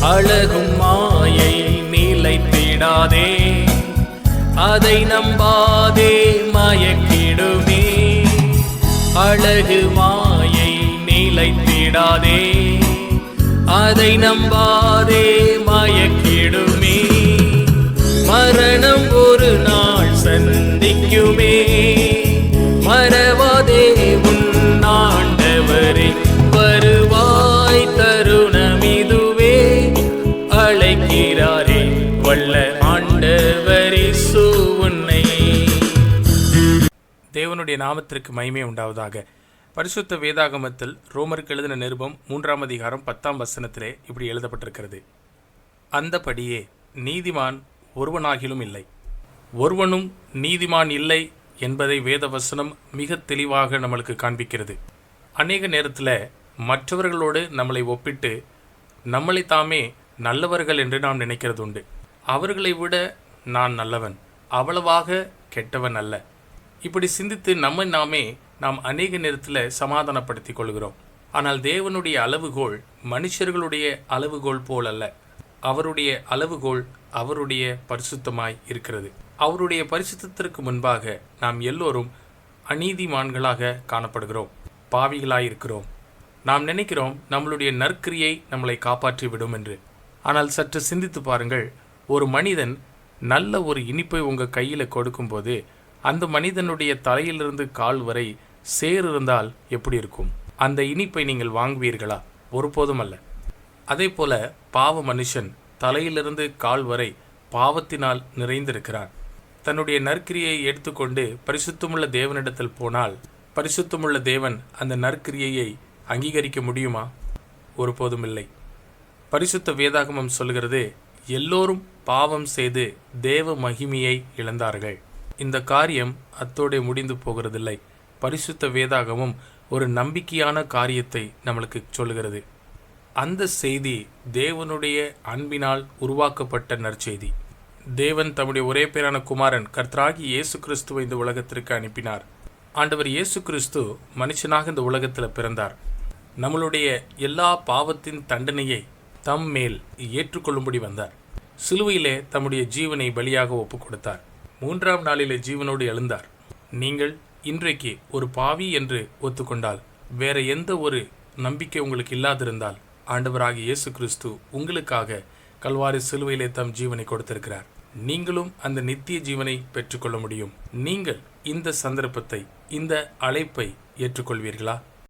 அழகும் மாயை நிலைத்திடாதே, அதை நம்பாதே மயக்கிடுமே. அழகு மாயை நிலைத்திடாதே, அதை நம்பாதே மயக்கிடுமே. மரணம் ஒரு நாள் சந்திக்குமே, மறவாதே உன் ஆண்டவரே. வருவாய் தருணமிதுவே, அழைக்கிறாரே வல்ல ஆண்டவரே உன்னை. தேவனுடைய நாமத்திற்கு மகிமை உண்டாவதாக. பரிசுத்த வேதாகமத்தில் ரோமருக்கு எழுதின நிருபம் 3ஆம் அதிகாரம் 10ஆம் வசனத்திலே இப்படி எழுதப்பட்டிருக்கிறது. அந்தபடியே நீதிமான் ஒருவனாகிலும் இல்லை, ஒருவனும் நீதிமான் இல்லை என்பதை வேத வசனம் மிக தெளிவாக நம்மளுக்கு காண்பிக்கிறது. அநேக நேரத்தில் மற்றவர்களோடு நம்மளை ஒப்பிட்டு நம்மளை தாமே நல்லவர்கள் என்று நாம் நினைக்கிறது உண்டு. அவர்களை விட நான் நல்லவன், அவ்வளவாக கெட்டவன் அல்ல. இப்படி சிந்தித்து நம்மை நாமே நாம் அநேக நேரத்தில் சமாதானப்படுத்தி கொள்கிறோம். ஆனால் தேவனுடைய அளவுகோல் மனுஷர்களுடைய அளவுகோல் போல் அல்ல. அவருடைய அளவுகோல் அவருடைய பரிசுத்தமாய் இருக்கிறது. அவருடைய பரிசுத்தத்திற்கு முன்பாக நாம் எல்லோரும் அநீதிமான்களாக காணப்படுகிறோம், பாவிகளாயிருக்கிறோம். நாம் நினைக்கிறோம் நம்மளுடைய நற்கிரியை நம்மளை காப்பாற்றி விடும் என்று. ஆனால் சற்று சிந்தித்து பாருங்கள். ஒரு மனிதன் நல்ல ஒரு இனிப்பை உங்கள் கையில் கொடுக்கும்போது அந்த மனிதனுடைய தலையிலிருந்து கால் வரை சேர் இருந்தால் எப்படி இருக்கும்? அந்த இனிப்பை நீங்கள் வாங்குவீர்களா? ஒருபோதும் அல்ல. அதே போல பாவ மனுஷன் தலையிலிருந்து கால் வரை பாவத்தினால் நிறைந்திருக்கிறான். தன்னுடைய நற்கிரியை எடுத்துக்கொண்டு பரிசுத்தமுள்ள தேவனிடத்தில் போனால் பரிசுத்தமுள்ள தேவன் அந்த நற்கிரியையை அங்கீகரிக்க முடியுமா? ஒருபோதும் இல்லை. பரிசுத்த வேதாகமம் சொல்கிறது, எல்லோரும் பாவம் செய்து தேவ மகிமையை இழந்தார்கள். இந்த காரியம் அத்தோடு முடிந்து போகிறதில்லை. பரிசுத்த வேதாகமும் ஒரு நம்பிக்கையான காரியத்தை நம்மளுக்கு சொல்லுகிறது. அந்த செய்தி தேவனுடைய அன்பினால் உருவாக்கப்பட்ட நற்செய்தி. தேவன் தம்முடைய ஒரே பேரான குமாரன் கர்த்தராகிய இயேசு கிறிஸ்துவை இந்த உலகத்திற்கு அனுப்பினார். ஆண்டவர் இயேசு கிறிஸ்து மனுஷனாக இந்த உலகத்தில் பிறந்தார். நம்மளுடைய எல்லா பாவத்தின் தண்டனையை தம் மேல் ஏற்றுக்கொள்ளும்படி வந்தார். சிலுவையிலே தம்முடைய ஜீவனை பலியாக ஒப்புக் கொடுத்தார். 3ஆம் நாளிலே ஜீவனோடு எழுந்தார். நீங்கள் இன்றைக்கு ஒரு பாவி என்று ஒத்துக்கொண்டால், வேற எந்த ஒரு நம்பிக்கை உங்களுக்கு இல்லாதிருந்தால், ஆண்டவராகிய இயேசு கிறிஸ்து உங்களுக்காக கல்வாரி சிலுவையிலே தம் ஜீவனை கொடுத்திருக்கிறார். நீங்களும் அந்த நித்திய ஜீவனை பெற்றுக்கொள்ள முடியும். நீங்கள் இந்த சந்தர்ப்பத்தை, இந்த அழைப்பை ஏற்றுக்கொள்வீர்களா?